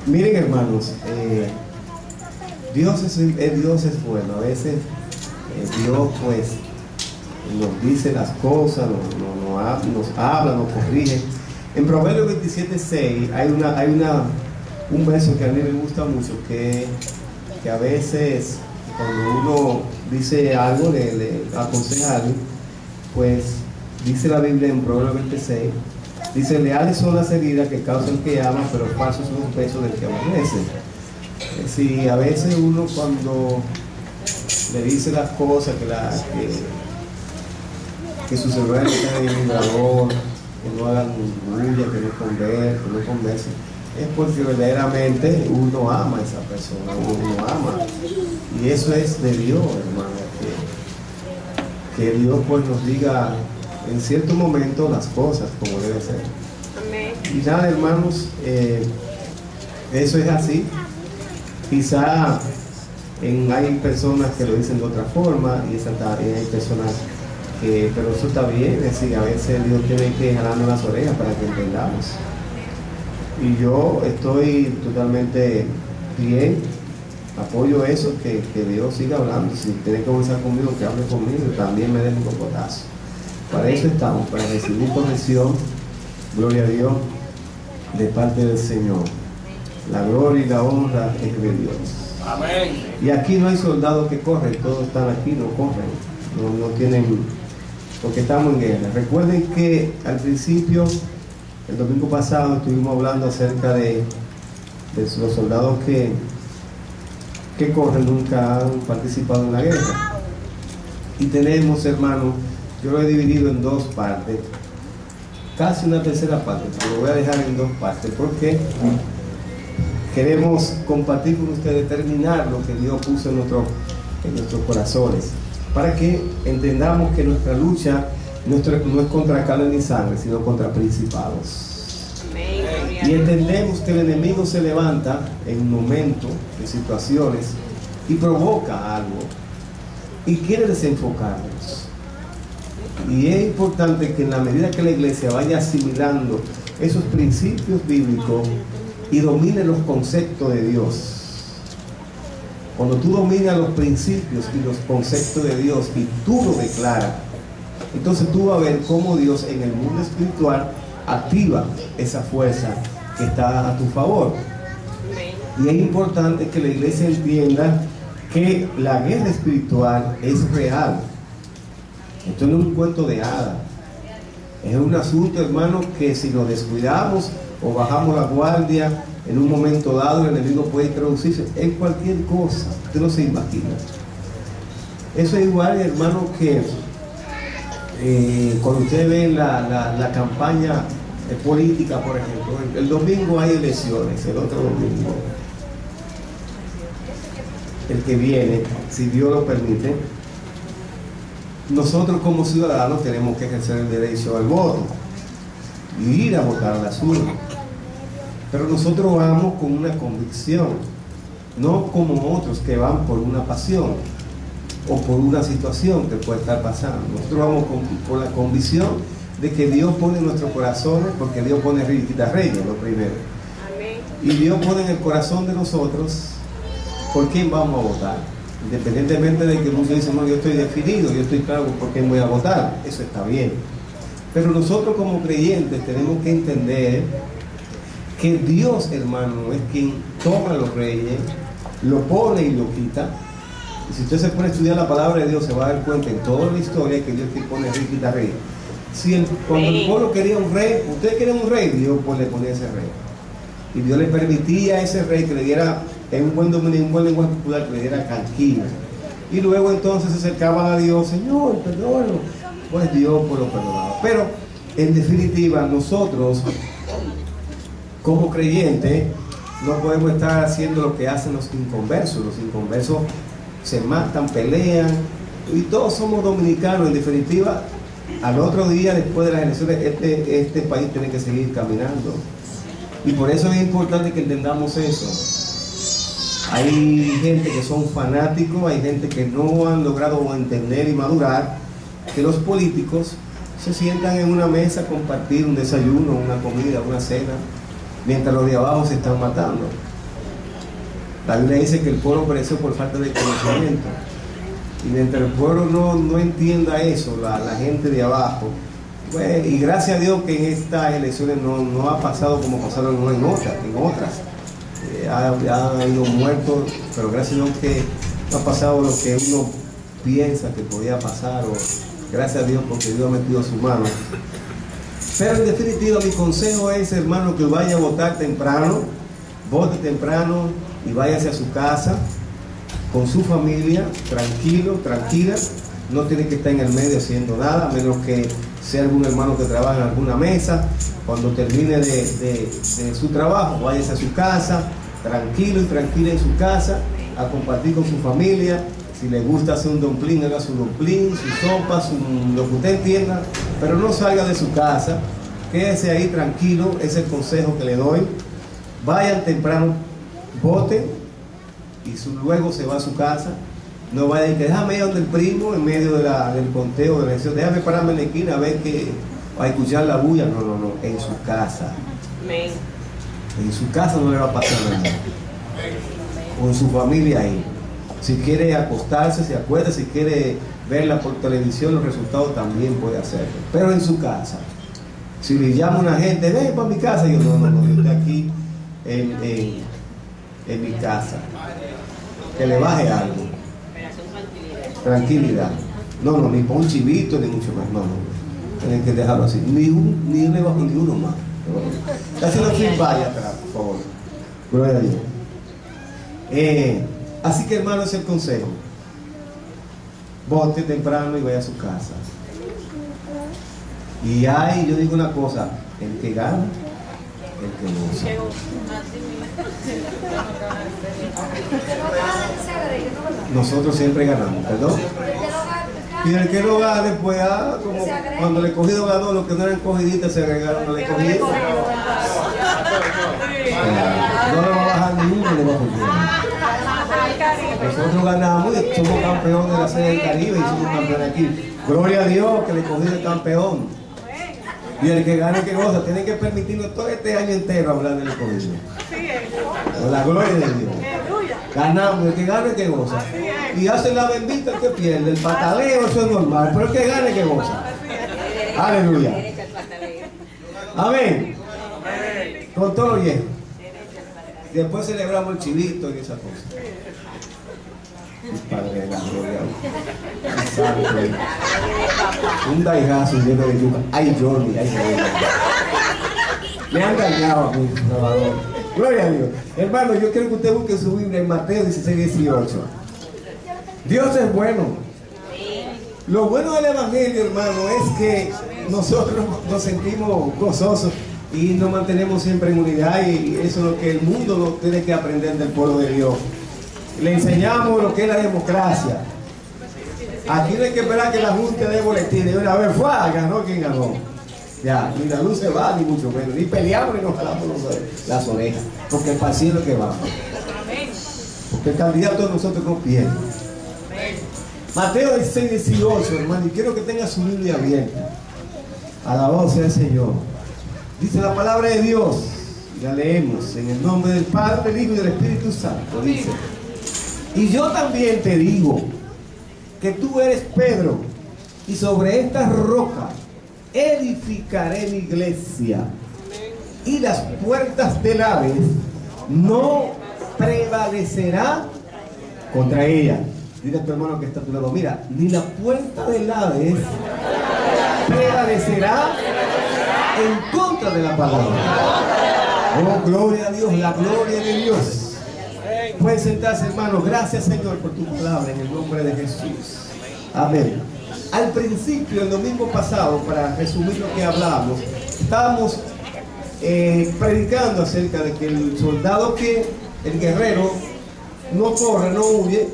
Miren, hermanos, Dios es bueno. A veces Dios pues nos dice las cosas, nos habla, nos corrige. En Proverbios 27:6 hay un verso que a mí me gusta mucho, que a veces cuando uno dice algo, le aconseja algo, pues dice la Biblia en Proverbios 26, dice: leales son las heridas que causa el que ama, pero falsos son los besos del que aborrece. Si a veces uno cuando le dice las cosas, que su celular está en el vibrador, que no hagan bulla, que no conversen, es porque verdaderamente uno ama a esa persona, uno ama. Y eso es de Dios, hermano, que Dios pues nos diga en cierto momento las cosas como debe ser. Amén. Y nada, hermanos, eso es así. Quizá hay personas que lo dicen de otra forma, y hay personas que, pero eso está bien, es decir, a veces Dios tiene que jalarnos las orejas para que entendamos. Y yo estoy totalmente bien, apoyo eso, que Dios siga hablando. Si tiene que conversar conmigo, que hable conmigo, y también me dé un cocotazo. Para eso estamos, para recibir corrección, gloria a Dios, de parte del Señor. La gloria y la honra es de Dios. Amén. Y aquí no hay soldados que corren, todos están aquí, no corren, no tienen, porque estamos en guerra. Recuerden que al principio, el domingo pasado, estuvimos hablando acerca de los soldados que corren, nunca han participado en la guerra. Y tenemos, hermanos, yo lo he dividido en dos partes, casi una tercera parte, pero lo voy a dejar en dos partes, porque queremos compartir con ustedes, terminar lo que Dios puso en nuestros corazones, para que entendamos que nuestra lucha no es contra carne ni sangre, sino contra principados. Amén. Y entendemos que el enemigo se levanta en un momento, en situaciones, y provoca algo, y quiere desenfocarnos. Y es importante que en la medida que la iglesia vaya asimilando esos principios bíblicos y domine los conceptos de Dios. Cuando tú dominas los principios y los conceptos de Dios y tú lo declaras, entonces tú vas a ver cómo Dios en el mundo espiritual activa esa fuerza que está a tu favor. Y es importante que la iglesia entienda que la guerra espiritual es real. Esto no es un cuento de hadas. Es un asunto, hermano, que si lo descuidamos o bajamos la guardia, en un momento dado el enemigo puede introducirse en cualquier cosa. Usted no se imagina. Eso es igual, hermano, que cuando usted ve la campaña política, por ejemplo. El domingo hay elecciones, el otro domingo, el que viene, si Dios lo permite, nosotros como ciudadanos tenemos que ejercer el derecho al voto y ir a votar a las urnas. Pero nosotros vamos con una convicción, no como otros que van por una pasión o por una situación que puede estar pasando. Nosotros vamos con la convicción de que Dios pone en nuestros corazones, porque Dios pone reyes lo primero. Amén. Y Dios pone en el corazón de nosotros por quién vamos a votar. Independientemente de que muchos dicen: no, yo estoy definido, yo estoy claro por quién voy a votar. Eso está bien. Pero nosotros como creyentes tenemos que entender que Dios, hermano, es quien toma a los reyes, lo pone y lo quita. Y si usted se pone a estudiar la palabra de Dios, se va a dar cuenta en toda la historia que Dios pone rey y quita rey. Cuando el pueblo quería un rey, usted quería un rey, Dios pues le ponía ese rey. Y Dios le permitía a ese rey que le diera, en un buen lenguaje popular, que le diera canquina. Y luego entonces se acercaban a Dios: Señor, perdónalo. Pues Dios pues lo perdonaba. Pero en definitiva, nosotros como creyentes no podemos estar haciendo lo que hacen los inconversos. Los inconversos se matan, pelean, y todos somos dominicanos. En definitiva, al otro día, después de las elecciones, este país tiene que seguir caminando. Y por eso es importante que entendamos eso. Hay gente que son fanáticos, hay gente que no han logrado entender y madurar que los políticos se sientan en una mesa a compartir un desayuno, una comida, una cena, mientras los de abajo se están matando. La Biblia dice que el pueblo pereció por falta de conocimiento. Y mientras el pueblo no entienda eso, la gente de abajo, pues, y gracias a Dios que en estas elecciones no ha pasado como pasaron en otras. Ha habido muertos, pero gracias a Dios que no ha pasado lo que uno piensa que podía pasar, o gracias a Dios porque Dios ha metido su mano. Pero en definitiva mi consejo es, hermano, que vaya a votar temprano, vote temprano y váyase a su casa con su familia, tranquilo, tranquila. No tiene que estar en el medio haciendo nada, a menos que sea algún hermano que trabaja en alguna mesa. Cuando termine de su trabajo, váyase a su casa, tranquilo y tranquila en su casa, a compartir con su familia. Si le gusta hacer un dumplín, haga su dumplín, su sopa, lo que usted entienda, pero no salga de su casa, quédese ahí tranquilo. Ese es el consejo que le doy. Vayan temprano, voten y luego se va a su casa. No vaya a decir, déjame ir donde el primo en medio del conteo de la elección, déjame pararme en la esquina a ver a escuchar la bulla. No, en su casa. En su casa no le va a pasar nada. Con su familia ahí. Si quiere acostarse, se acuesta. Si quiere verla por televisión, los resultados también puede hacerlo. Pero en su casa. Si le llama una gente, ven para mi casa, yo no, yo estoy aquí en mi casa. Que le baje algo. Tranquilidad. No, ni para un chivito, ni mucho más. No. Tienen que dejarlo así. Ni uno más. Casi no se vaya atrás, por favor. Gloria a Dios. Así que, hermano, ese es el consejo. Vote temprano y vaya a su casa. Y yo digo una cosa, el que gana, el que goza. Nosotros siempre ganamos, ¿perdón? Y el que no gane, pues como cuando el escogido ganó, los que no eran escogiditas se agregaron al escogido. No le va a bajar ni uno, le va a bajar. Nosotros ganamos y somos campeones de la Serie del Caribe y somos campeones aquí. Gloria a Dios que el escogido es campeón. Y el que gane, que goza. Tienen que permitirnos todo este año entero hablar del escogido. Con la gloria de Dios. Ganamos, el que gane, que goza. Y hacen la bendita, el que pierde. El pataleo, eso es normal. Pero el que gane, que goza. Aleluya. Amén. Con todo lo lleno. Después celebramos el chivito y esas cosas. Padre de la gloria. Un daigazo lleno de yuca. Ay, Johnny, ay, Johnny. Me han engañado a mí, Salvador. Gloria a Dios. Hermano, yo quiero que usted busque su Biblia en Mateo 16:18. Dios es bueno. Lo bueno del Evangelio, hermano, es que nosotros nos sentimos gozosos y nos mantenemos siempre en unidad, y eso es lo que el mundo no tiene que aprender del pueblo de Dios. Le enseñamos lo que es la democracia. Aquí no hay que esperar que la Junta dé boletines. Una vez fue, ganó quien ganó. Ya, ni la luz se va, ni mucho menos. Ni peleamos ni nos jalamos las orejas. Porque el partido es que va. Porque el candidato de nosotros no pierde. Mateo 16:18, hermano, y quiero que tenga su Biblia abierta. Alabado sea el Señor. Dice la palabra de Dios. Y la leemos en el nombre del Padre, del Hijo y del Espíritu Santo. Dice: y yo también te digo que tú eres Pedro, y sobre esta roca edificaré mi iglesia, y las puertas del Hades no prevalecerá contra ella. Dile a tu hermano que está a tu lado: mira, ni la puerta del Hades prevalecerá en contra de la palabra. Oh, gloria a Dios, la gloria de Dios. Pueden sentarse, hermano. Gracias, Señor, por tu palabra, en el nombre de Jesús. Amén. Al principio, el domingo pasado, para resumir lo que hablamos, estábamos predicando acerca de que el soldado, el guerrero, no corre, no huye,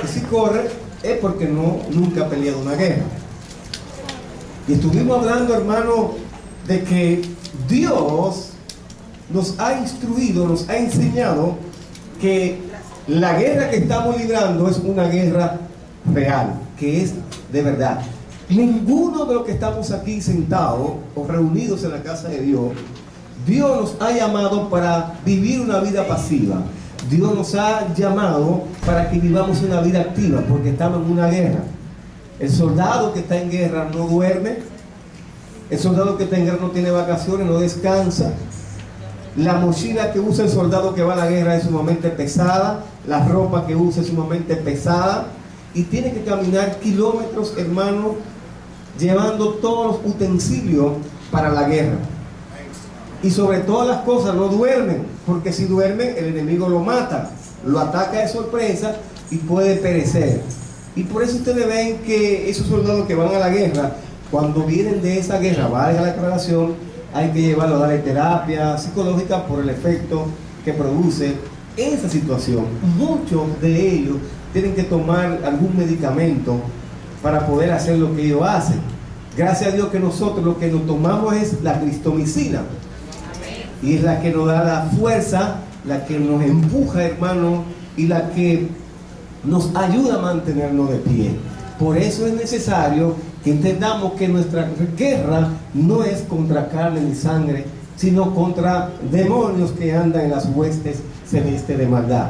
y si corre es porque nunca ha peleado una guerra. Y estuvimos hablando, hermano, de que Dios nos ha instruido, nos ha enseñado que la guerra que estamos librando es una guerra real, que es de verdad. Ninguno de los que estamos aquí sentados o reunidos en la casa de Dios, Dios nos ha llamado para vivir una vida pasiva. Dios nos ha llamado para que vivamos una vida activa, porque estamos en una guerra. El soldado que está en guerra no duerme. El soldado que está en guerra no tiene vacaciones, no descansa. La mochila que usa el soldado que va a la guerra es sumamente pesada. La ropa que usa es sumamente pesada. Y tiene que caminar kilómetros, hermano, llevando todos los utensilios para la guerra. Y sobre todas las cosas no duermen, porque si duermen el enemigo lo mata, lo ataca de sorpresa y puede perecer. Y por eso ustedes ven que esos soldados que van a la guerra, cuando vienen de esa guerra, valga la aclaración, hay que llevarlo a darle terapia psicológica por el efecto que produce esa situación. Muchos de ellos tienen que tomar algún medicamento para poder hacer lo que ellos hacen. Gracias a Dios que nosotros lo que nos tomamos es la cristomicina. Y es la que nos da la fuerza, la que nos empuja, hermano, y la que nos ayuda a mantenernos de pie. Por eso es necesario que entendamos que nuestra guerra no es contra carne ni sangre, sino contra demonios que andan en las huestes celestes de maldad.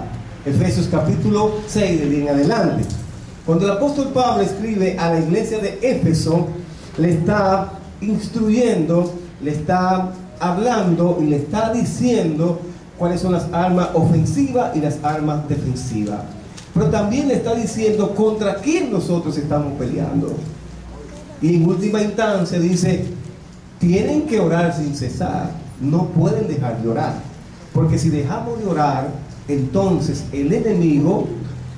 Efesios capítulo 6 de en adelante. Cuando el apóstol Pablo escribe a la iglesia de Éfeso, le está instruyendo, le está hablando y le está diciendo cuáles son las armas ofensivas y las armas defensivas. Pero también le está diciendo contra quién nosotros estamos peleando. Y en última instancia dice, tienen que orar sin cesar, no pueden dejar de orar. Porque si dejamos de orar, entonces el enemigo,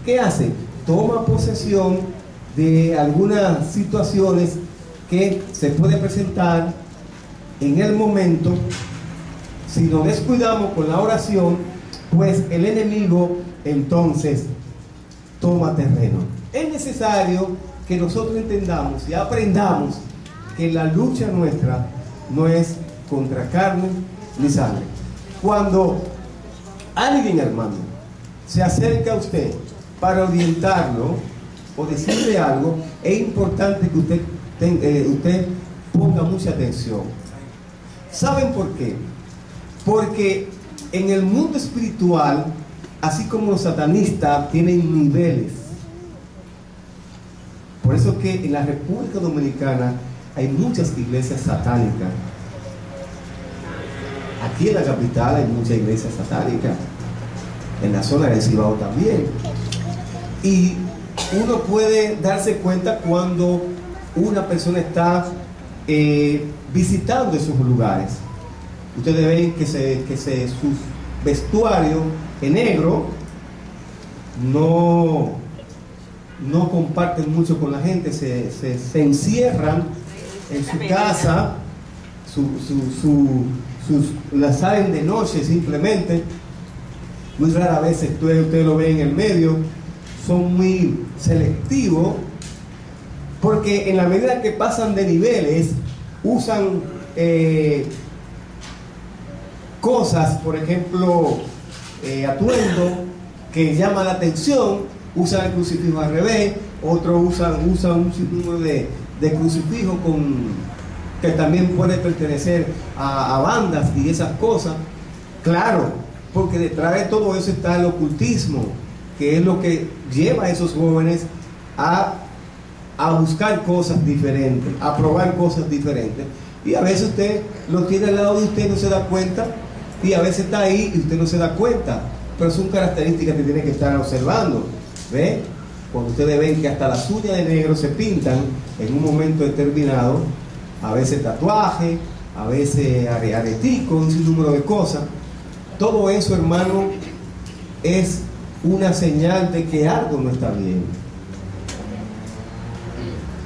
¿qué hace? Toma posesión de algunas situaciones que se puede presentar en el momento. Si nos descuidamos con la oración, pues el enemigo entonces toma terreno. Es necesario que nosotros entendamos y aprendamos que la lucha nuestra no es contra carne ni sangre. Cuando alguien, hermano, se acerca a usted para orientarlo o decirle algo, es importante que usted ponga mucha atención. ¿Saben por qué? Porque en el mundo espiritual, así como los satanistas tienen niveles. Por eso que en la República Dominicana hay muchas iglesias satánicas. Aquí en la capital hay muchas iglesias satánicas. En la zona del Cibao también. Y uno puede darse cuenta cuando una persona está visitando esos lugares. Ustedes ven que su vestuario en negro no comparten mucho con la gente, se encierran en su casa, la salen de noche simplemente. Muy rara vez ustedes lo ven en el medio, son muy selectivos, porque en la medida que pasan de niveles, usan cosas, por ejemplo, atuendo que llama la atención, usan el crucifijo al revés, otros usan un sinnúmero de crucifijos que también puede pertenecer a bandas y esas cosas. Claro, porque detrás de todo eso está el ocultismo, que es lo que lleva a esos jóvenes a buscar cosas diferentes, a probar cosas diferentes. Y a veces usted lo tiene al lado de usted y no se da cuenta, y a veces está ahí y usted no se da cuenta, pero son características que tiene que estar observando. ¿Ve? Cuando ustedes ven que hasta las uñas de negro se pintan en un momento determinado, a veces tatuaje, a veces aretico, un sinnúmero de cosas. Todo eso, hermano, es una señal de que algo no está bien,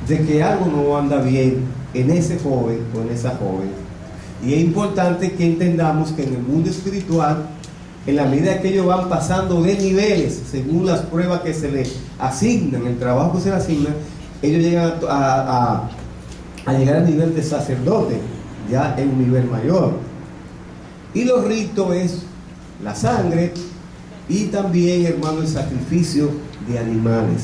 de que algo no anda bien en ese joven o en esa joven. Y es importante que entendamos que en el mundo espiritual, en la medida que ellos van pasando de niveles según las pruebas que se les asignan, el trabajo que se les asigna, ellos llegan a llegar al nivel de sacerdote, ya en un nivel mayor. Y los ritos es la sangre y también, hermano, el sacrificio de animales.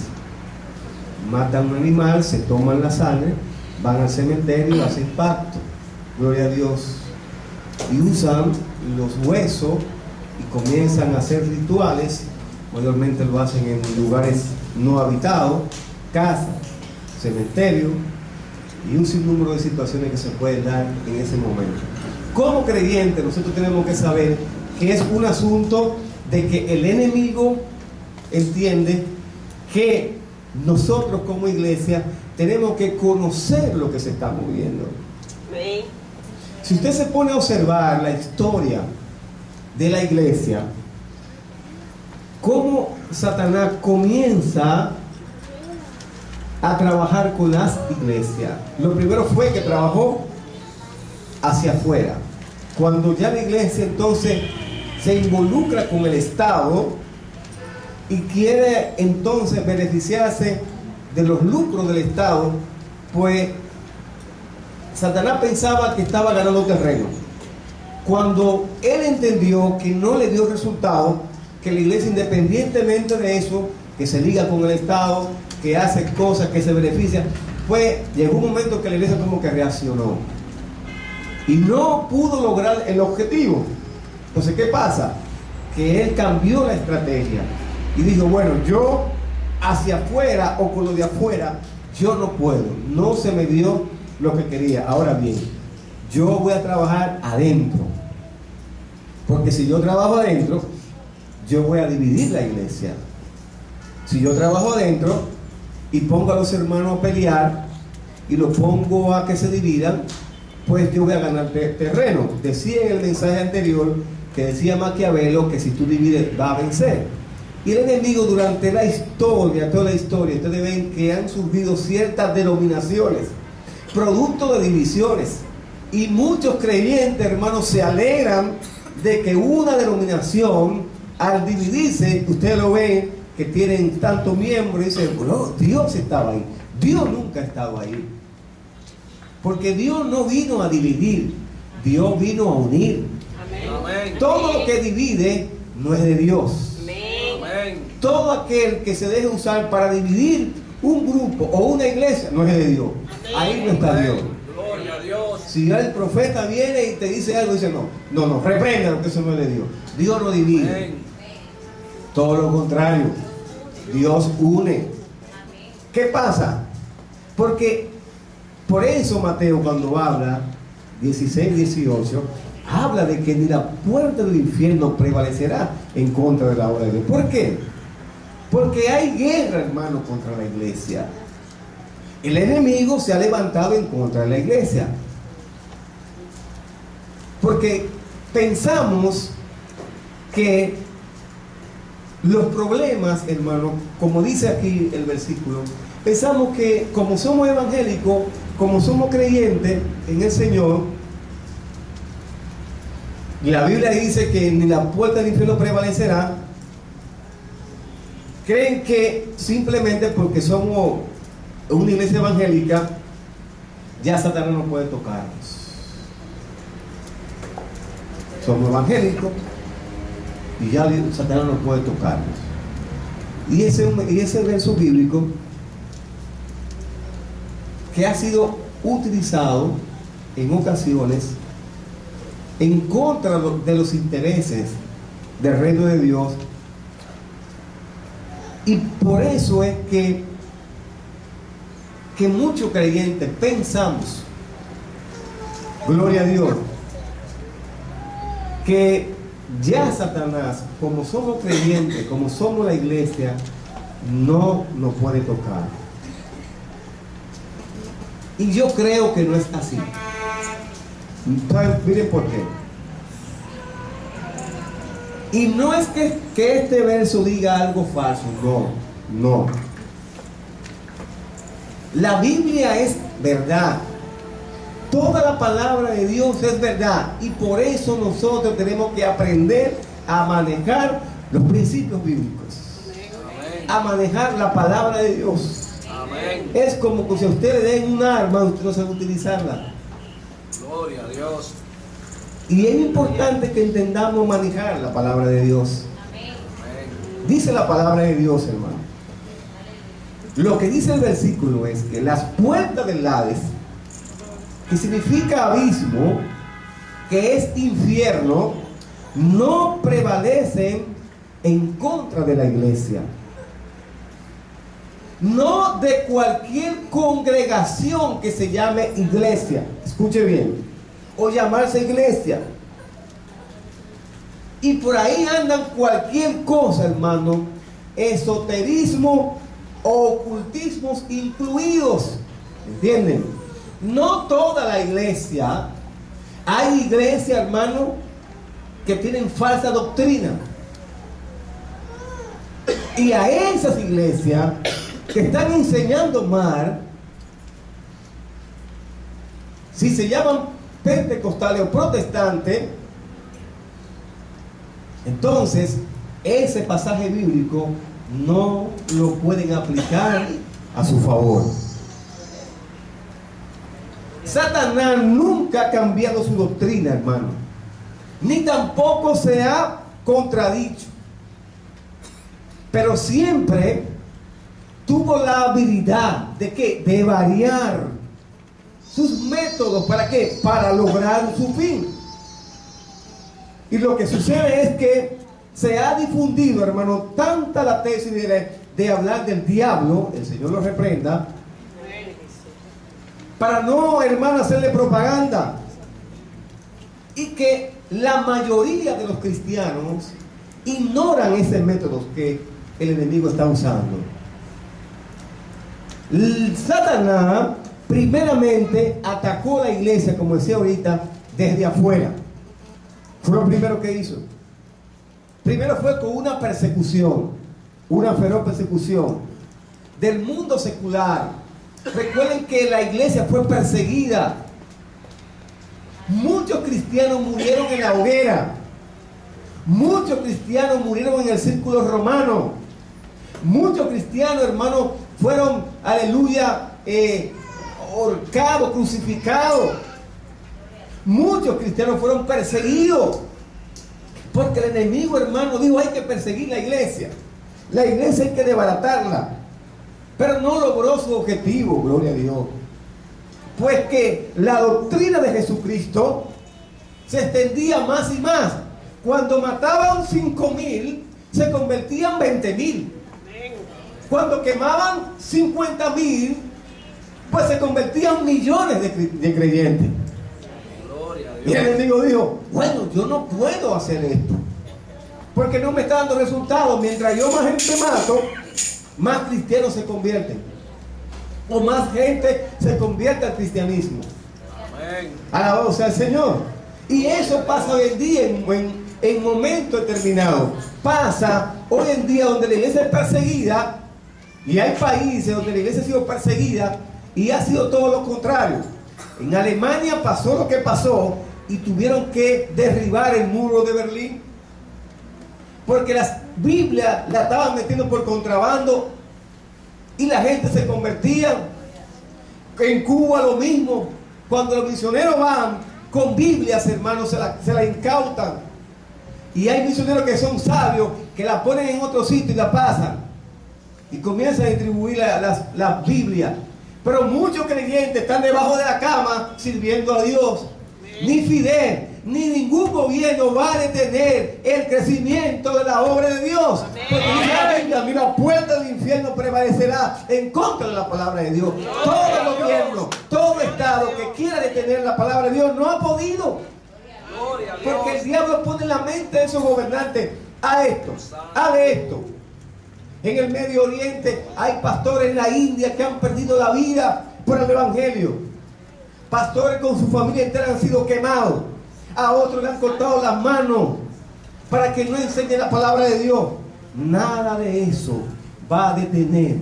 Matan un animal, se toman la sangre, van al cementerio y hacen pacto, gloria a Dios, y usan los huesos y comienzan a hacer rituales, mayormente lo hacen en lugares no habitados, casas, cementerios, y un sinnúmero de situaciones que se pueden dar en ese momento. Como creyentes, nosotros tenemos que saber que es un asunto de que el enemigo entiende que nosotros como iglesia tenemos que conocer lo que se está moviendo. Si usted se pone a observar la historia de la iglesia, cómo Satanás comienza a trabajar con las iglesias. Lo primero fue que trabajó hacia afuera. Cuando ya la iglesia entonces se involucra con el Estado y quiere entonces beneficiarse de los lucros del Estado, pues Satanás pensaba que estaba ganando terreno. Cuando él entendió que no le dio resultado, que la iglesia, independientemente de eso, que se liga con el Estado, que hace cosas, que se beneficia, pues llegó un momento que la iglesia como que reaccionó y no pudo lograr el objetivo. Entonces, ¿qué pasa? Que él cambió la estrategia y dijo, bueno, yo hacia afuera o con lo de afuera, yo no puedo, no se me dio lo que quería. Ahora bien, yo voy a trabajar adentro, porque si yo trabajo adentro, yo voy a dividir la iglesia. Si yo trabajo adentro y pongo a los hermanos a pelear y los pongo a que se dividan, pues yo voy a ganar terreno. Decía en el mensaje anterior, que decía Maquiavelo, que si tú divides va a vencer. Y el enemigo, durante la historia, toda la historia, ustedes ven que han surgido ciertas denominaciones producto de divisiones, y muchos creyentes, hermanos, se alegran de que una denominación, al dividirse, ustedes lo ven, que tienen tantos miembros, y dicen, bueno, Dios estaba ahí. Dios nunca ha estado ahí, porque Dios no vino a dividir, Dios vino a unir. Amén. Todo lo que divide no es de Dios. Amén. Todo aquel que se deje usar para dividir un grupo o una iglesia no es de Dios. Ahí no está Dios. Gloria a Dios. Si el profeta viene y te dice algo, dice no, repréndalo, que eso no es de Dios. Dios no divide. Amén. Todo lo contrario, Dios une. ¿Qué pasa? Porque por eso Mateo, cuando habla 16, 18, habla de que ni la puerta del infierno prevalecerá en contra de la obra de Dios. ¿Por qué? Porque hay guerra, hermano, contra la iglesia. El enemigo se ha levantado en contra de la iglesia, porque pensamos que los problemas, hermano, como dice aquí el versículo, pensamos que como somos evangélicos, como somos creyentes en el Señor, y la Biblia dice que ni la puerta del infierno prevalecerá, creen que simplemente porque somos una iglesia evangélica, ya Satanás no puede tocarnos. Somos evangélicos y ya Satanás no puede tocarnos. Y ese verso bíblico que ha sido utilizado en ocasiones en contra de los intereses del reino de Dios, y por eso es que muchos creyentes pensamos, gloria a Dios, que ya Satanás, como somos creyentes, como somos la iglesia, no nos puede tocar. Y yo creo que no es así. Miren por qué. Y no es que este verso diga algo falso, no. La Biblia es verdad. Toda la palabra de Dios es verdad. Y por eso nosotros tenemos que aprender a manejar los principios bíblicos. Amén. A manejar la palabra de Dios. Amén. Es como que si a usted le den un arma, usted no sabe utilizarla. Gloria a Dios. Y es importante que entendamos manejar la palabra de Dios. Amén. Dice la palabra de Dios, hermano. Lo que dice el versículo es que las puertas del Hades, que significa abismo, que es infierno, no prevalecen en contra de la iglesia. No de cualquier congregación que se llame iglesia, escuche bien, o llamarse iglesia. Y por ahí andan cualquier cosa, hermano, esoterismo o ocultismos incluidos, ¿entienden? No toda la iglesia. Hay iglesias, hermano, que tienen falsa doctrina. Y a esas iglesias que están enseñando mal, si se llaman pentecostales o protestantes, entonces ese pasaje bíblico no lo pueden aplicar a su favor. Satanás nunca ha cambiado su doctrina, hermano, ni tampoco se ha contradicho, pero siempre tuvo la habilidad de ¿qué? De variar sus métodos. ¿Para qué? Para lograr su fin. Y lo que sucede es que se ha difundido, hermano, tanta la tesis de hablar del diablo, el Señor lo reprenda, para no, hermano, hacerle propaganda. Y que la mayoría de los cristianos ignoran ese método que el enemigo está usando. Satanás primeramente atacó la iglesia, como decía ahorita, desde afuera. Fue lo primero que hizo. Primero fue con una persecución, una feroz persecución del mundo secular. Recuerden que la iglesia fue perseguida. Muchos cristianos murieron en la hoguera. Muchos cristianos murieron en el círculo romano. Muchos cristianos, hermanos, fueron, aleluya, ahorcados, crucificados. Muchos cristianos fueron perseguidos. Porque el enemigo, hermano, dijo: hay que perseguir la iglesia. La iglesia hay que desbaratarla. Pero no logró su objetivo, gloria a Dios. Pues que la doctrina de Jesucristo se extendía más y más. Cuando mataban 5,000, se convertían 20,000. Cuando quemaban 50,000, pues se convertían millones de creyentes. Y el enemigo dijo: bueno, yo no puedo hacer esto, porque no me está dando resultados. Mientras yo más gente mato, más cristianos se convierten, o más gente se convierte al cristianismo. Amén. Alabado sea el Señor. Y eso pasa hoy en día en momentos determinados. Pasa hoy en día donde la iglesia es perseguida, y hay países donde la iglesia ha sido perseguida y ha sido todo lo contrario. En Alemania pasó lo que pasó y tuvieron que derribar el muro de Berlín, porque las Biblias la estaban metiendo por contrabando y la gente se convertía. En Cuba lo mismo. Cuando los misioneros van con Biblias, hermanos, se la incautan. Y hay misioneros que son sabios, que la ponen en otro sitio y la pasan y comienzan a distribuir las Biblias. Pero muchos creyentes están debajo de la cama sirviendo a Dios. Ni Fidel, ni ningún gobierno va a detener el crecimiento de la obra de Dios. Porque dice la Biblia: ni la puerta del infierno prevalecerá en contra de la palabra de Dios. Todo gobierno, todo estado que quiera detener la palabra de Dios no ha podido. Porque el diablo pone en la mente de esos gobernantes: a esto, a esto. En el Medio Oriente hay pastores en la India que han perdido la vida por el evangelio. Pastores con su familia entera han sido quemados. A otros le han cortado las manos para que no enseñen la palabra de Dios. Nada de eso va a detener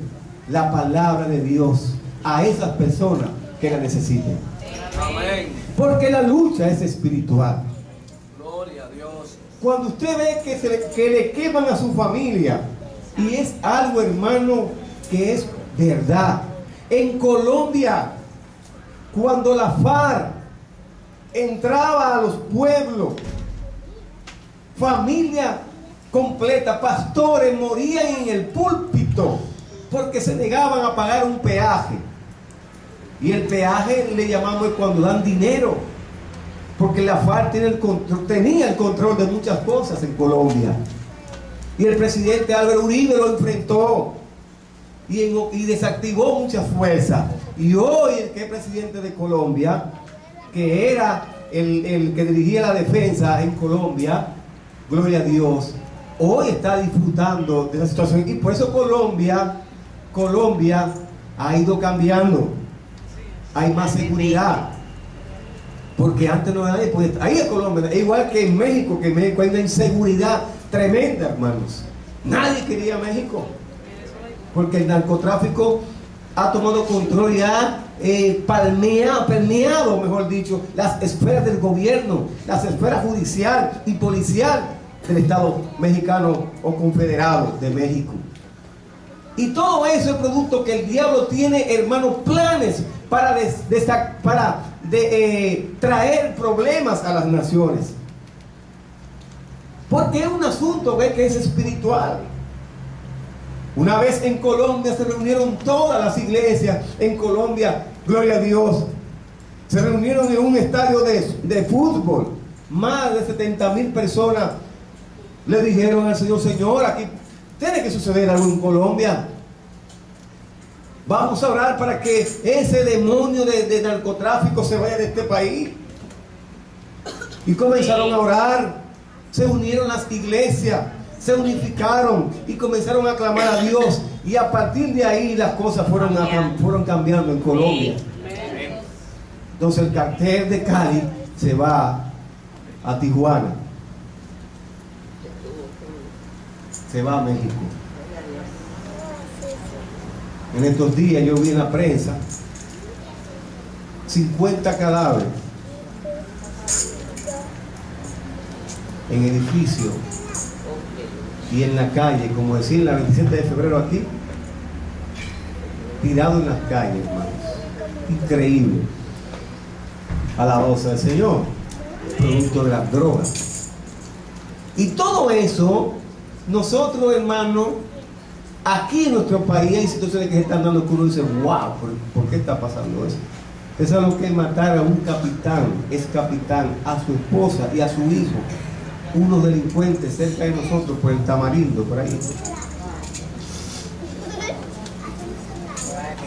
la palabra de Dios a esas personas que la necesiten. Amén. Porque la lucha es espiritual. Gloria a Dios. Cuando usted ve que le queman a su familia, y es algo, hermano, que es verdad. En Colombia, cuando la FARC entraba a los pueblos, familia completa, pastores morían en el púlpito porque se negaban a pagar un peaje. Y el peaje le llamamos cuando dan dinero. porque la FARC tenía el control de muchas cosas en Colombia. Y el presidente Álvaro Uribe lo enfrentó y desactivó muchas fuerzas. Y hoy el que es presidente de Colombia, que era el que dirigía la defensa en Colombia, gloria a Dios, hoy está disfrutando de la situación. Y por eso Colombia ha ido cambiando. Hay más seguridad. Porque antes no había, pues ahí en Colombia, igual que en México hay una inseguridad tremenda, hermanos. Nadie quería México, porque el narcotráfico ha tomado control y ha permeado, mejor dicho, las esferas del gobierno, las esferas judicial y policial del Estado mexicano o confederado de México. Y todo eso es producto que el diablo tiene, hermanos, planes para traer problemas a las naciones. Porque es un asunto que es espiritual. Una vez en Colombia se reunieron todas las iglesias en Colombia, gloria a Dios. Se reunieron en un estadio de fútbol. Más de 70,000 personas le dijeron al Señor: Señor, aquí tiene que suceder algo en Colombia. Vamos a orar para que ese demonio de narcotráfico se vaya de este país. Y comenzaron a orar. Se unieron las iglesias, se unificaron y comenzaron a clamar a Dios. Y a partir de ahí las cosas fueron cambiando en Colombia. Entonces el cartel de Cali se va a Tijuana, se va a México. En estos días yo vi en la prensa 50 cadáveres en edificios y en la calle, como decir la 27 de febrero aquí, tirado en las calles, hermanos. Increíble. Alabado sea el Señor, producto de las drogas. Y todo eso, nosotros, hermanos, aquí en nuestro país hay situaciones que se están dando que uno dice: wow, ¿por qué está pasando eso? Es algo que matar a un capitán, es capitán, a su esposa y a su hijo, unos delincuentes cerca de nosotros por el Tamarindo, por ahí.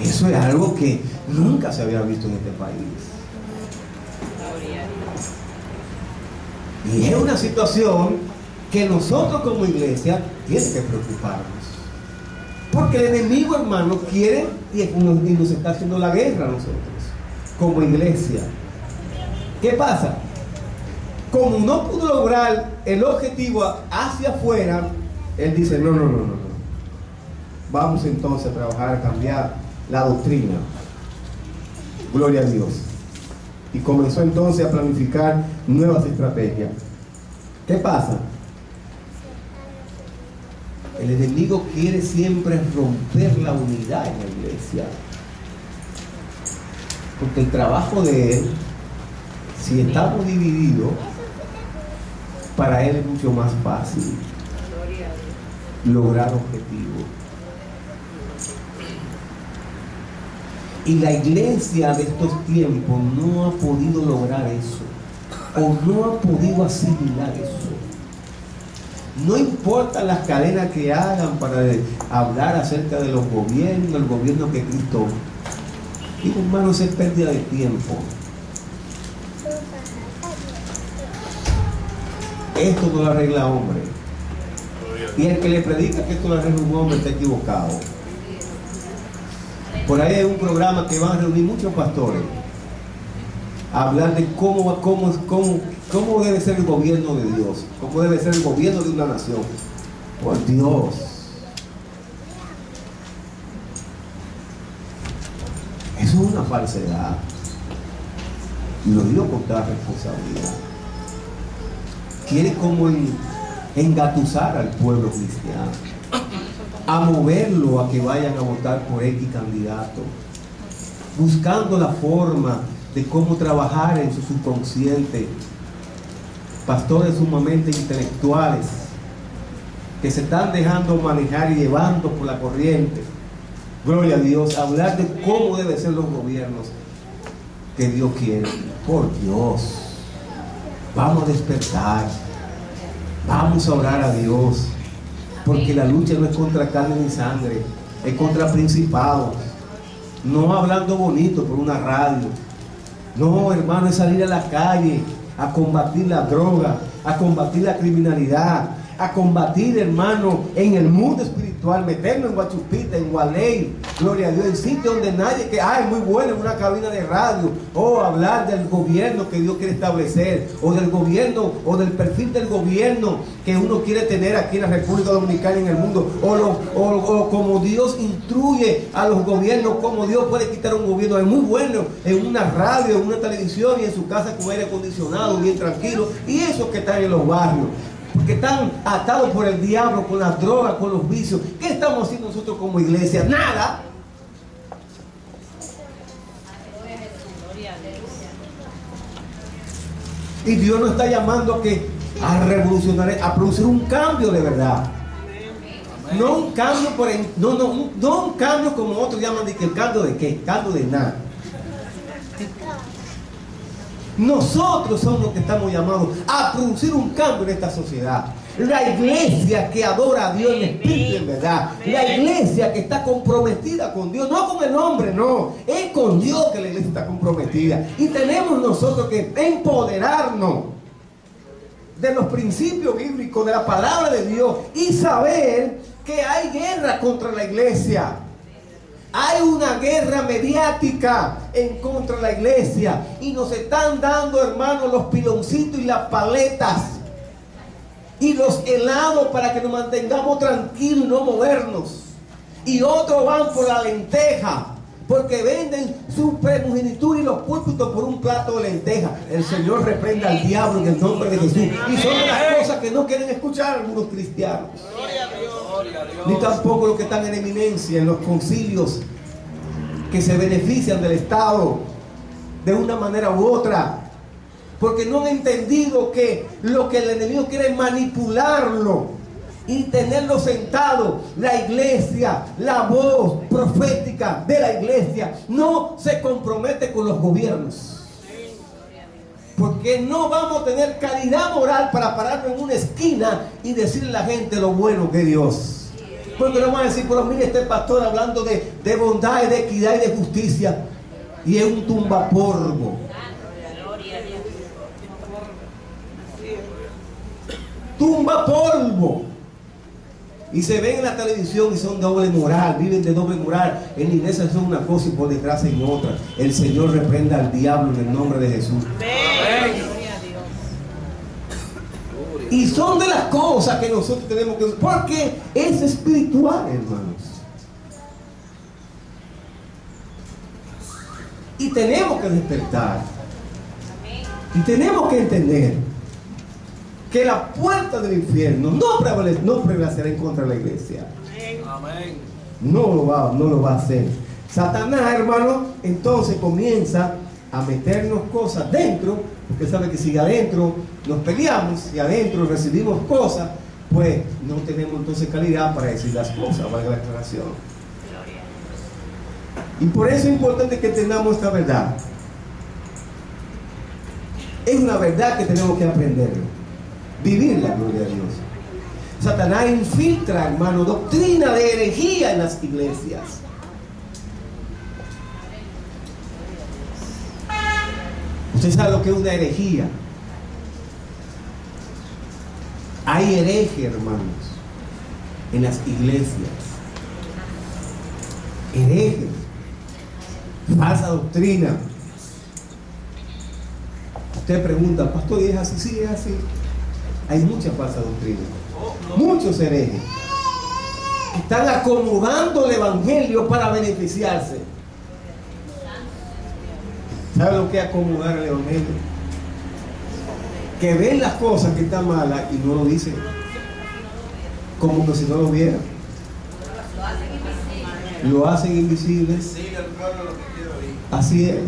Eso es algo que nunca se había visto en este país. Y es una situación que nosotros como iglesia tiene que preocuparnos. Porque el enemigo, hermano, quiere y nos está haciendo la guerra a nosotros, como iglesia. ¿Qué pasa? Como no pudo lograr el objetivo hacia afuera, él dice: no. Vamos entonces a trabajar, a cambiar la doctrina. Gloria a Dios. Y comenzó entonces a planificar nuevas estrategias. ¿Qué pasa? El enemigo quiere siempre romper la unidad en la iglesia. Porque el trabajo de él, si estamos divididos, para él es mucho más fácil lograr objetivos. Y la iglesia de estos tiempos no ha podido lograr eso, o no ha podido asimilar eso. No importa las cadenas que hagan para hablar acerca de los gobiernos, el gobierno que Cristo. Digo, hermano, es pérdida de tiempo. Esto no lo arregla hombre. Y el que le predica que esto lo arregla un hombre está equivocado. Por ahí hay un programa que van a reunir muchos pastores a hablar de cómo debe ser el gobierno de Dios, cómo debe ser el gobierno de una nación. Por Dios. Eso es una falsedad. Y lo digo con toda responsabilidad. Quiere como engatusar al pueblo cristiano, a moverlo a que vayan a votar por X candidato, buscando la forma de cómo trabajar en su subconsciente. Pastores sumamente intelectuales que se están dejando manejar y llevando por la corriente. Gloria a Dios. Hablar de cómo deben ser los gobiernos que Dios quiere. Por Dios. Vamos a despertar. Vamos a orar a Dios. Porque la lucha no es contra carne ni sangre, es contra principados. No hablando bonito por una radio. No, hermano, es salir a la calle a combatir la droga, a combatir la criminalidad, a combatir, hermano, en el mundo espiritual, meternos en Guachupita, en Gualey, gloria a Dios, en sitio donde nadie, que es muy bueno, en una cabina de radio, o hablar del gobierno que Dios quiere establecer, o del gobierno, o del perfil del gobierno que uno quiere tener aquí en la República Dominicana y en el mundo, o como Dios instruye a los gobiernos, como Dios puede quitar un gobierno. Es muy bueno en una radio, en una televisión y en su casa con aire acondicionado, bien tranquilo, y esos que están en los barrios, porque están atados por el diablo, con las drogas, con los vicios. ¿Qué estamos haciendo nosotros como iglesia? Nada. Y Dios nos está llamando a revolucionar, a producir un cambio de verdad. No un cambio no un cambio como otros llaman de que el cambio de qué, cambio de nada. Nosotros somos los que estamos llamados a producir un cambio en esta sociedad. La iglesia que adora a Dios en espíritu y en verdad. La iglesia que está comprometida con Dios, no con el hombre, no. Es con Dios que la iglesia está comprometida. Y tenemos nosotros que empoderarnos de los principios bíblicos, de la palabra de Dios, y saber que hay guerra contra la iglesia. Hay una guerra mediática en contra de la iglesia. Y nos están dando, hermanos, los piloncitos y las paletas y los helados para que nos mantengamos tranquilos y no movernos. Y otros van por la lenteja, porque venden su primogenitura y los púlpitos por un plato de lenteja. El Señor reprenda al diablo en el nombre de Jesús. Y son de las cosas que no quieren escuchar algunos cristianos. Ni tampoco los que están en eminencia en los concilios, que se benefician del Estado de una manera u otra, porque no han entendido que lo que el enemigo quiere es manipularlo y tenerlo sentado. La iglesia, la voz profética de la iglesia no se compromete con los gobiernos, porque no vamos a tener calidad moral para pararnos en una esquina y decirle a la gente lo bueno que es Dios. Porque no van a decir, pero mire, este pastor hablando de bondad y de equidad y de justicia, y es un tumbapolvo. Tumbapolvo. Y se ven en la televisión y son doble moral, viven de doble moral. En la iglesia son una cosa y por detrás en otra. El Señor reprenda al diablo en el nombre de Jesús. Amén. Y son de las cosas que nosotros tenemos que, porque es espiritual, hermanos. Y tenemos que despertar. Y tenemos que entender que la puerta del infierno no prevalecerá en contra de la iglesia. Amén. No lo va a hacer. Satanás, hermano, entonces comienza a meternos cosas dentro, porque sabe que si adentro nos peleamos y adentro recibimos cosas, pues no tenemos entonces calidad para decir las cosas, valga la aclaración. Y por eso es importante que entendamos esta verdad. Es una verdad que tenemos que aprender, vivirla, gloria a Dios. Satanás infiltra, hermano, doctrina de herejía en las iglesias. Usted sabe lo que es una herejía. Hay herejes, hermanos, en las iglesias. Herejes. Falsa doctrina. Usted pregunta, pastor, ¿y es así? Sí, es así. Hay mucha falsa doctrina. Muchos herejes que están acomodando el evangelio para beneficiarse. ¿Sabe lo que es acomodar el evangelio? Que ven las cosas que están malas y no lo dicen, como que si no lo vieran. Lo hacen invisible. Así es.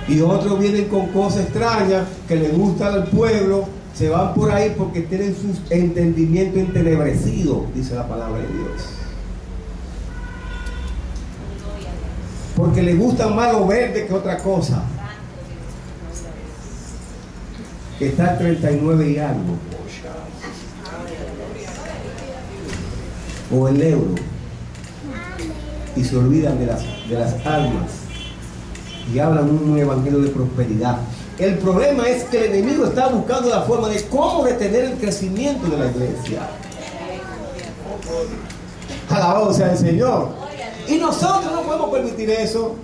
Y otros vienen con cosas extrañas que les gustan al pueblo, se van por ahí porque tienen su entendimiento entenebrecido, dice la palabra de Dios. Porque les gusta más lo verde que otra cosa. está 39 y algo. O el euro. Y se olvidan de las almas. Y hablan un evangelio de prosperidad. El problema es que el enemigo está buscando la forma de cómo detener el crecimiento de la iglesia. Alabado sea el Señor. Y nosotros no podemos permitir eso.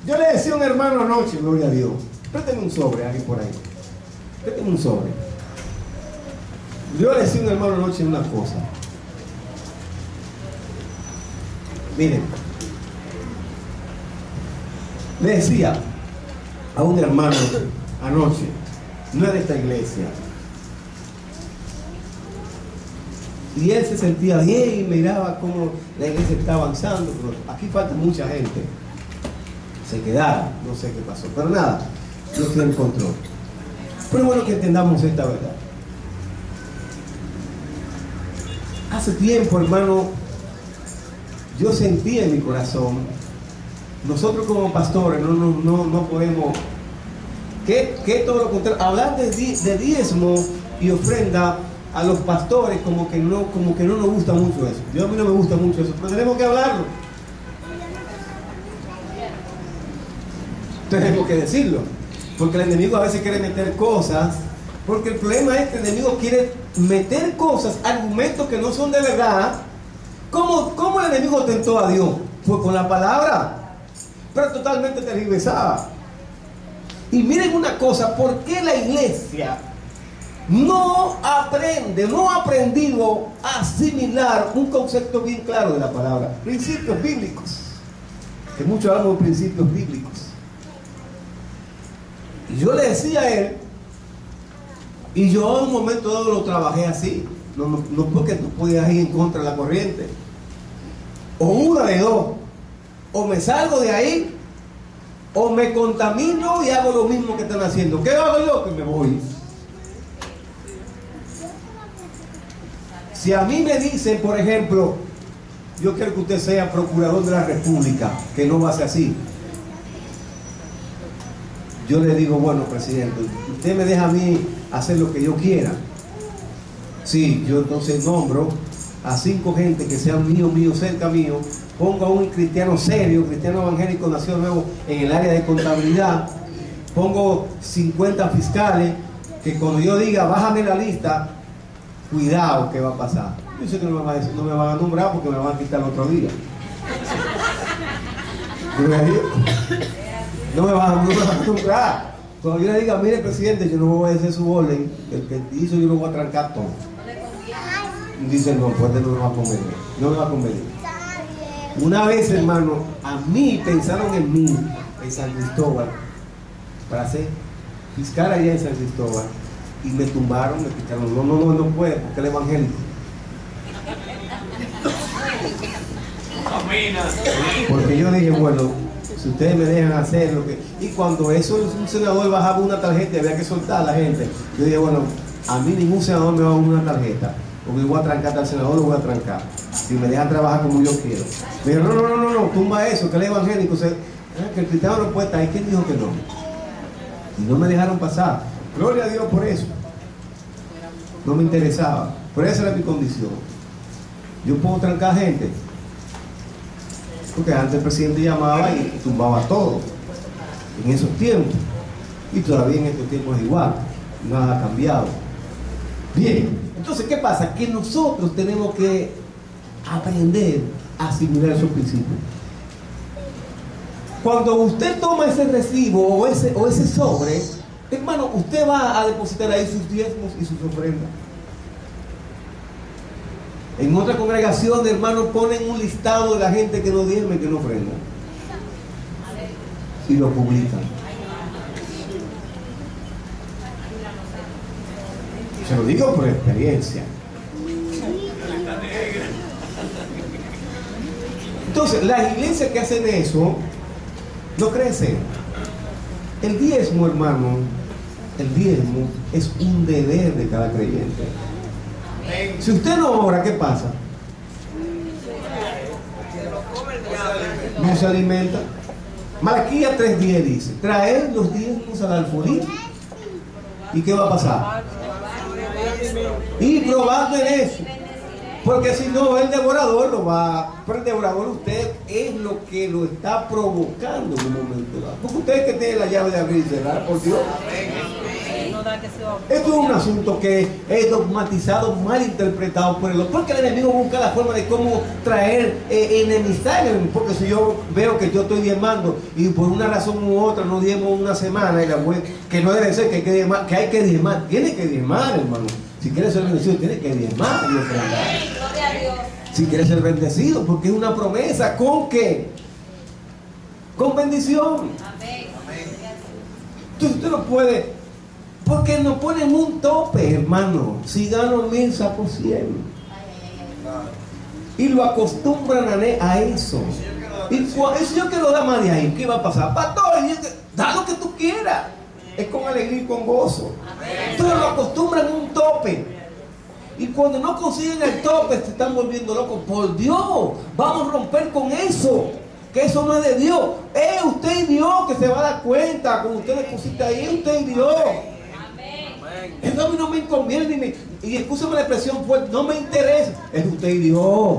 Yo le decía a un hermano anoche, gloria a Dios, présteme un sobre, alguien por ahí. Présteme un sobre. Yo le decía a un hermano anoche una cosa. Miren, le decía a un hermano anoche, no es de esta iglesia, y él se sentía bien y miraba cómo la iglesia está avanzando, pero aquí falta mucha gente. Se quedaron, no sé qué pasó, pero nada, yo estoy en control. Pero es bueno que entendamos esta verdad. Hace tiempo, hermano, yo sentí en mi corazón, nosotros como pastores no podemos, que todo lo contrario, hablar de diezmo y ofrenda a los pastores como que no nos gusta mucho eso. A mí no me gusta mucho eso, pero tenemos que hablarlo. Tenemos que decirlo, porque el enemigo a veces quiere meter cosas, porque el problema es que el enemigo quiere meter cosas, argumentos que no son de verdad. ¿Cómo el enemigo tentó a Dios? Fue con la palabra, pero totalmente tergiversada. Y miren una cosa, ¿por qué la iglesia no aprende, no ha aprendido a asimilar un concepto bien claro de la palabra? Principios bíblicos, que muchos hablamos de principios bíblicos. Y yo le decía a él, y yo en un momento dado lo trabajé así, no porque tú podías ir en contra de la corriente, o una de dos, o me salgo de ahí, o me contamino y hago lo mismo que están haciendo. ¿Qué hago yo? Que me voy. Si a mí me dicen, por ejemplo, yo quiero que usted sea procurador de la República, que no va a ser así, yo le digo, bueno, presidente, usted me deja a mí hacer lo que yo quiera. Sí, yo entonces nombro a 5 gente que sean mío, cerca mío, pongo a un cristiano serio, cristiano evangélico nacido nuevo en el área de contabilidad, pongo 50 fiscales, que cuando yo diga, bájame la lista, cuidado que va a pasar. Yo sé que no me van a nombrar porque me van a quitar el otro día. No me van a nombrar. Cuando yo le diga, mire presidente, yo no voy a hacer su orden, el que hizo yo lo voy a trancar todo. Dice, no, pues no me va a convenir. No me va a convenir. Una vez, hermano, a mí pensaron en mí, en San Cristóbal, para ser fiscal allá en San Cristóbal, y me tumbaron, me quitaron. No puede, porque el evangélico. Porque yo dije, bueno, si ustedes me dejan hacer lo que... Y cuando eso, un senador bajaba una tarjeta y había que soltar a la gente, yo dije, bueno, a mí ningún senador me va a dar una tarjeta, porque yo voy a trancar al senador, lo voy a trancar, si me dejan trabajar como yo quiero. Me dijeron, no, tumba eso, que el evangélico, que el cristiano no puede estar ahí. ¿Quién dijo que no? Y no me dejaron pasar. Gloria a Dios por eso. No me interesaba, pero esa era mi condición. Yo puedo trancar gente, porque antes el presidente llamaba y tumbaba todo en esos tiempos, y todavía en estos tiempos es igual, nada ha cambiado. Bien, entonces ¿qué pasa? Que nosotros tenemos que aprender a asimilar esos principios. Cuando usted toma ese recibo o ese sobre, hermano, usted va a depositar ahí sus diezmos y sus ofrendas. En otra congregación, hermanos, ponen un listado de la gente que no diezma y que no ofrenda, y lo publican. Se lo digo por experiencia. Entonces, las iglesias que hacen eso no crecen. El diezmo, hermano, el diezmo es un deber de cada creyente. Si usted no ora, ¿qué pasa? No se alimenta. Malaquías 3:10 dice, traed los diezmos al alfolí ¿Y qué va a pasar? Y probando en eso. Porque si no, el devorador lo va. Pero el devorador, usted es lo que lo está provocando en un momento dado. Porque usted es que tiene la llave de abrir y cerrar, por Dios. Esto es un asunto que es dogmatizado, mal interpretado por el otro. Porque el enemigo busca la forma de cómo traer enemistad. Porque si yo veo que yo estoy diezmando y por una razón u otra no diezmo una semana, y la que no debe ser que hay que diezmar, tiene que diezmar, hermano. Si quieres ser bendecido, tiene que diezmar y ofrendar. Si quieres ser bendecido, porque es una promesa. ¿Con qué? Con bendición. Entonces usted no puede, porque nos ponen un tope, hermano. Si gano 1000, saco 100. Y lo acostumbran a eso. Y si yo quiero dar más de ahí, ¿qué va a pasar? Pastor, da lo que tú quieras. Es con alegría y con gozo. Entonces lo acostumbran a un tope. Y cuando no consiguen el tope, se están volviendo locos. Por Dios, vamos a romper con eso. Que eso no es de Dios. Es usted y Dios que se va a dar cuenta. Cuando usted deposita ahí, es usted y Dios. Eso a mí no me conviene. Y escúchame la expresión fuerte, no me interesa. Es usted y Dios.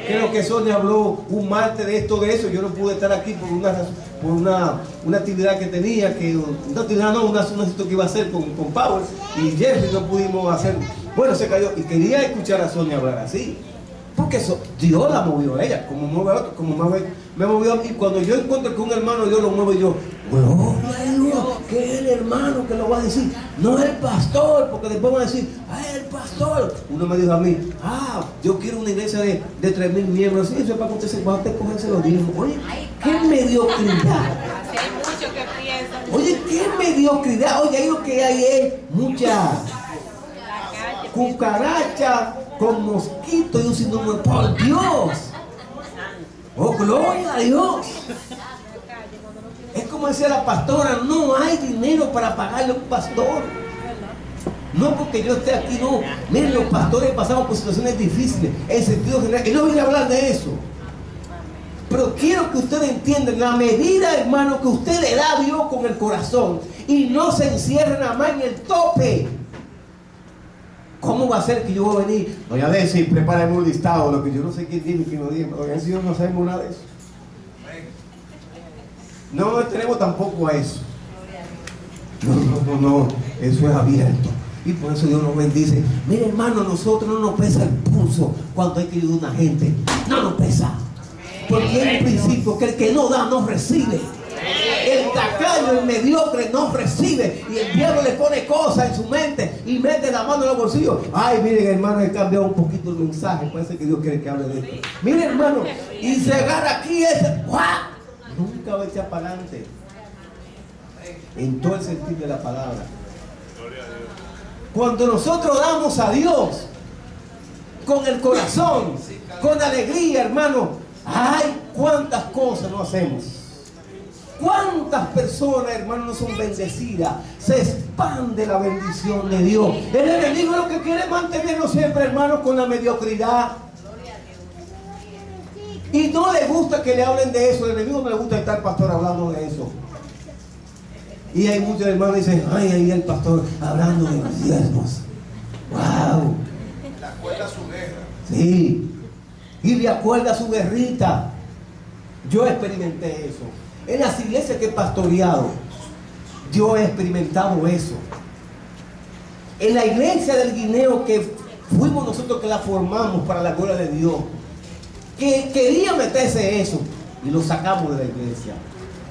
Creo que Sonia habló un martes de esto, de eso. Yo no pude estar aquí por una actividad que tenía, un asunto que iba a hacer con Power, y Jeffrey no pudimos hacer. Bueno, se cayó y quería escuchar a Sonia hablar así, porque eso, Dios la movió a ella, como mueve a otro, como me movió a mí. Cuando yo encuentro con un hermano, yo lo muevo y yo, gloria a Dios, que es el hermano que lo va a decir, no es el pastor, porque después van a decir, el pastor. Uno me dijo a mí, yo quiero una iglesia de 3000 miembros. Sí, eso es para que usted cogerse los diezmos. Oye, qué mediocridad. Oye, qué mediocridad. Oye, ahí lo que hay es mucha cucaracha con mosquito y un sinnúmero. Por Dios. Oh, gloria a Dios. Es como decía la pastora, no hay dinero para pagarle a un pastor. No porque yo esté aquí, no. Miren, los pastores pasamos por situaciones difíciles, en sentido general. Y no vine a hablar de eso. Pero quiero que ustedes entiendan la medida, hermano, que usted le da a Dios con el corazón. Y no se encierren nada más en el tope. ¿Cómo va a ser que yo voy a venir? Voy a decir, prepárame un listado, lo que yo no sé quién tiene y quién no tiene. Oigan, si no sabemos nada de eso. No tenemos tampoco a eso. No, eso es abierto. Y por eso Dios nos bendice. Mire, hermano, a nosotros no nos pesa el pulso cuando hay que ayudar a una gente. No nos pesa. Porque es un principio que el que no da, no recibe. El tacaño, el mediocre no recibe. Y el diablo le pone cosas en su mente y mete la mano en los bolsillos. Ay, miren, hermano, he cambiado un poquito el mensaje. Parece que Dios quiere que hable de esto. Miren, hermano, y se agarra aquí ese. ¡Guau! Nunca va a echar para adelante. En todo el sentido de la palabra. Cuando nosotros damos a Dios con el corazón, con alegría, hermano, ay, cuántas cosas no hacemos. Cuántas personas, hermano, no son bendecidas. Se expande la bendición de Dios. El enemigo lo que quiere es mantenernos siempre, hermano, con la mediocridad. Y no le gusta que le hablen de eso. El enemigo no le gusta estar pastor hablando de eso. Y hay muchos hermanos que dicen, ay, ahí el pastor hablando de los diezmos. ¡Wow! Le acuerda su guerra. Sí. Y le acuerda su guerrita. Yo experimenté eso. En las iglesias que he pastoreado, yo he experimentado eso. En la iglesia del Guineo, que fuimos nosotros que la formamos para la gloria de Dios, que quería meterse eso, y lo sacamos de la iglesia.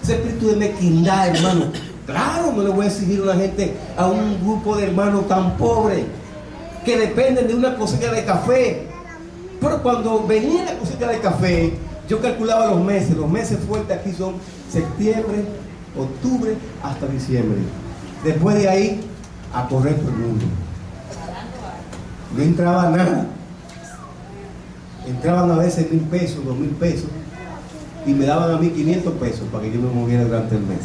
Ese espíritu de mezquindad, hermano. Claro, no le voy a exigir a una gente, a un grupo de hermanos tan pobres que dependen de una cosecha de café. Pero cuando venía la cosecha de café, yo calculaba los meses fuertes aquí son septiembre, octubre hasta diciembre. Después de ahí, a correr por el mundo. No entraba nada. Entraban a veces 1000 pesos, 2000 pesos, y me daban a mí 500 pesos para que yo me moviera durante el mes.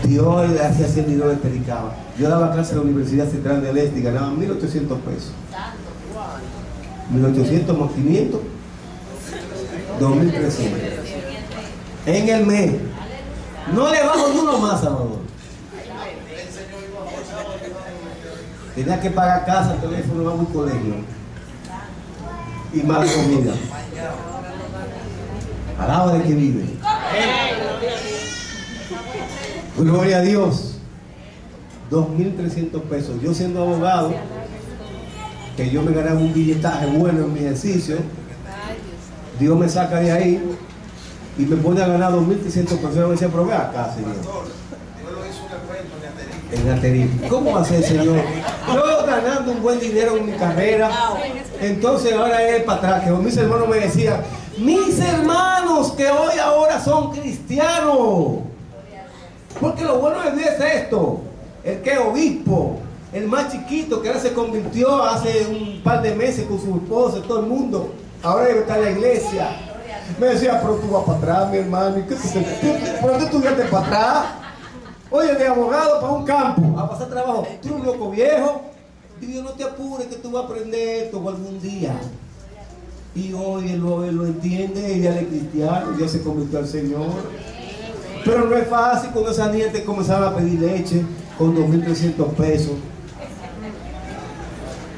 Dios le hacía así, y no le predicaba. Yo daba clase en la Universidad Central del Este y ganaba 1800 pesos. 1800 más 500, 2300 en el mes. No le bajo ni uno más, Salvador. Tenía que pagar casa, teléfono, vamos y colegio. Y más comida. Alaba de que vive. Gloria a Dios. 2.300 pesos. Yo siendo abogado, que yo me ganaba un billetaje bueno en mi ejercicio, Dios me saca de ahí y me pone a ganar 2.300 pesos. Yo me decía, pero ve acá, Señor. En Aterí. ¿Cómo va a ser, Señor? Yo ganando un buen dinero en mi carrera. Entonces ahora es para atrás. Que mis hermanos me decían, mis hermanos que hoy ahora son cristianos. Porque lo bueno de Dios es esto. El que es obispo, el más chiquito que ahora se convirtió hace un par de meses con su esposa y todo el mundo. Ahora debe estar en la iglesia. Me decía, pero tú vas para atrás, mi hermano. ¿Por qué estudiaste para atrás? Oye, de abogado para un campo, a pasar trabajo. Tú eres un loco viejo. Digo, no te apures que tú vas a aprender esto algún día. Y hoy él lo entiende, ella es cristiano, ya se convirtió al Señor. Pero no es fácil cuando esa nieta comenzaba a pedir leche con 2.300 pesos.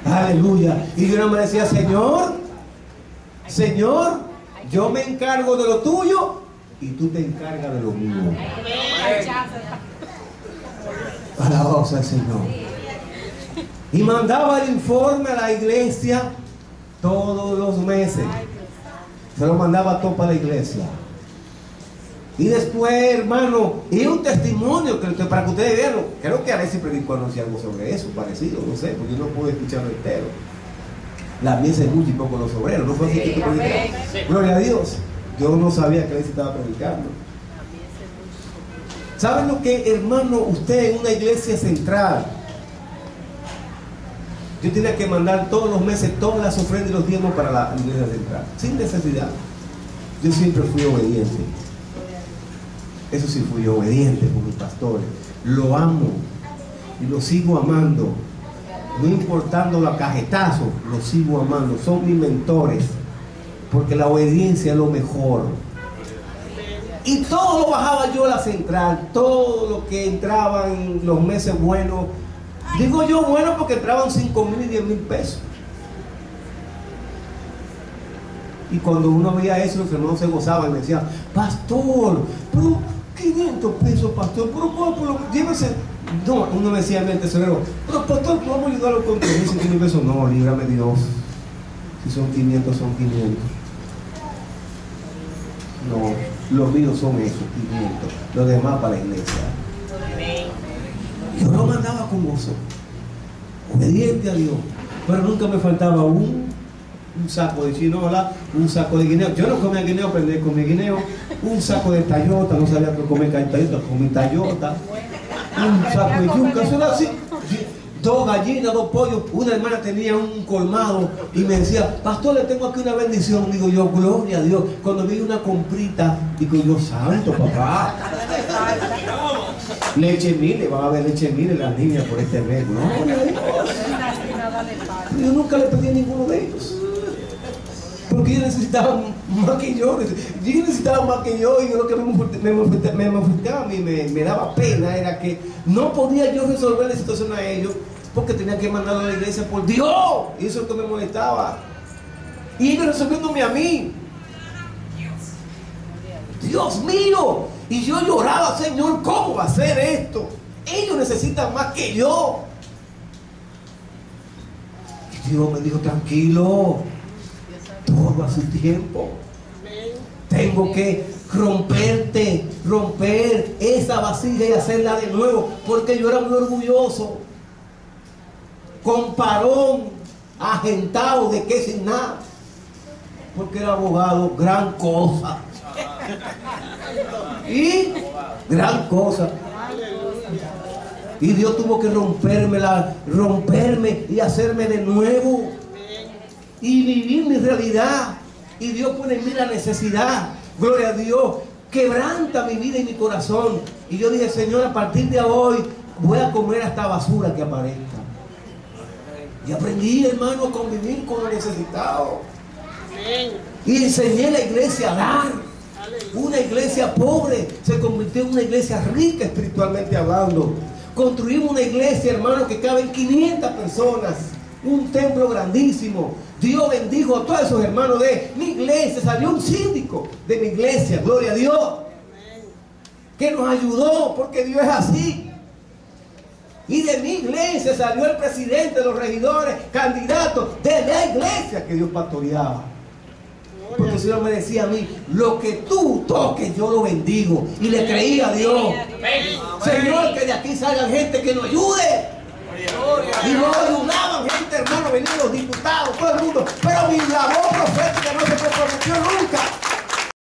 Aleluya. Y yo no me decía, Señor, yo me encargo de lo tuyo y tú te encargas de lo mío. Alabado sea el Señor. Y mandaba el informe a la iglesia todos los meses. Se lo mandaba todo para la iglesia. Y después, hermano, y un testimonio para que ustedes vean. Creo que Alexis predicó anoche algo sobre eso, parecido, no sé, porque yo no puedo escucharlo entero. La mies es mucho y poco los obreros, no fue así que tú predicaste. Gloria a Dios. Yo no sabía que Alexis estaba predicando. ¿Saben lo que, hermano, usted en una iglesia central? Yo tenía que mandar todos los meses todas las ofrendas y los diezmos para la iglesia central, sin necesidad. Yo siempre fui obediente. Eso sí, fui obediente con mis pastores. Lo amo y lo sigo amando. No importando los cajetazos, lo sigo amando. Son mis mentores, porque la obediencia es lo mejor. Y todo lo bajaba yo a la central, todo lo que entraba en los meses buenos. Digo yo bueno porque entraban 5.000 y 10.000 pesos. Y cuando uno veía eso, los hermanos se gozaban y me decían, pastor, pero 500 pesos, pastor, pero llévese. No, uno me decía en el tesorero, pero pastor, ¿podemos ayudarlo con 3.000 pesos? No, líbrame Dios. Si son 500, son 500. No, los míos son esos 500, los demás para la iglesia. Yo lo mandaba con gozo, obediente a Dios, pero nunca me faltaba un saco de chinola, un saco de guineo. Yo no comía guineo, aprendí a comer guineo. Un saco de tallota, no sabía comer tallota, comí tallota. Un saco de yuca, eso era así. 2 gallinas, 2 pollos. Una hermana tenía un colmado y me decía, pastor, le tengo aquí una bendición. Digo yo, gloria a Dios. Cuando vi una comprita, digo yo, santo papá. Leche Mile, va a haber leche Mile las niñas por este mes, ¿no? Yo nunca le pedí a ninguno de ellos. Porque ellos necesitaban más que yo. Ellos necesitaban más que yo. Y yo lo que me afectaba a mí, me daba pena, era que no podía yo resolver la situación a ellos porque tenía que mandarlo a la iglesia por Dios. Y eso es lo que me molestaba. Y ellos resolviéndome a mí. Dios mío. Y yo lloraba, Señor, ¿cómo va a ser esto? Ellos necesitan más que yo. Y Dios me dijo, tranquilo, todo a su tiempo. Tengo que romper esa vasija y hacerla de nuevo, porque yo era muy orgulloso, con parón, agentado de que sin nada, porque era abogado, gran cosa. Y gran cosa. Y Dios tuvo que romperme y hacerme de nuevo y vivir mi realidad. Y Dios pone en mí la necesidad. Gloria a Dios. Quebranta mi vida y mi corazón. Y yo dije, Señor, a partir de hoy voy a comer hasta basura que aparezca. Y aprendí, hermano, a convivir con los necesitados. Y enseñé a la iglesia a dar. Una iglesia pobre se convirtió en una iglesia rica espiritualmente hablando. Construimos una iglesia, hermano, que caben 500 personas. Un templo grandísimo. Dios bendijo a todos esos hermanos de mi iglesia. Salió un síndico de mi iglesia, gloria a Dios, que nos ayudó, porque Dios es así. Y de mi iglesia salió el presidente, los regidores, candidatos de la iglesia que Dios pastoreaba. Porque el Señor me decía a mí, lo que tú toques yo lo bendigo. Y le creía a Dios. Señor, que de aquí salgan gente que nos ayude. Y no ayudaban gente, hermano, venían los diputados, todo el mundo. Pero mi labor profética no se comprometió nunca.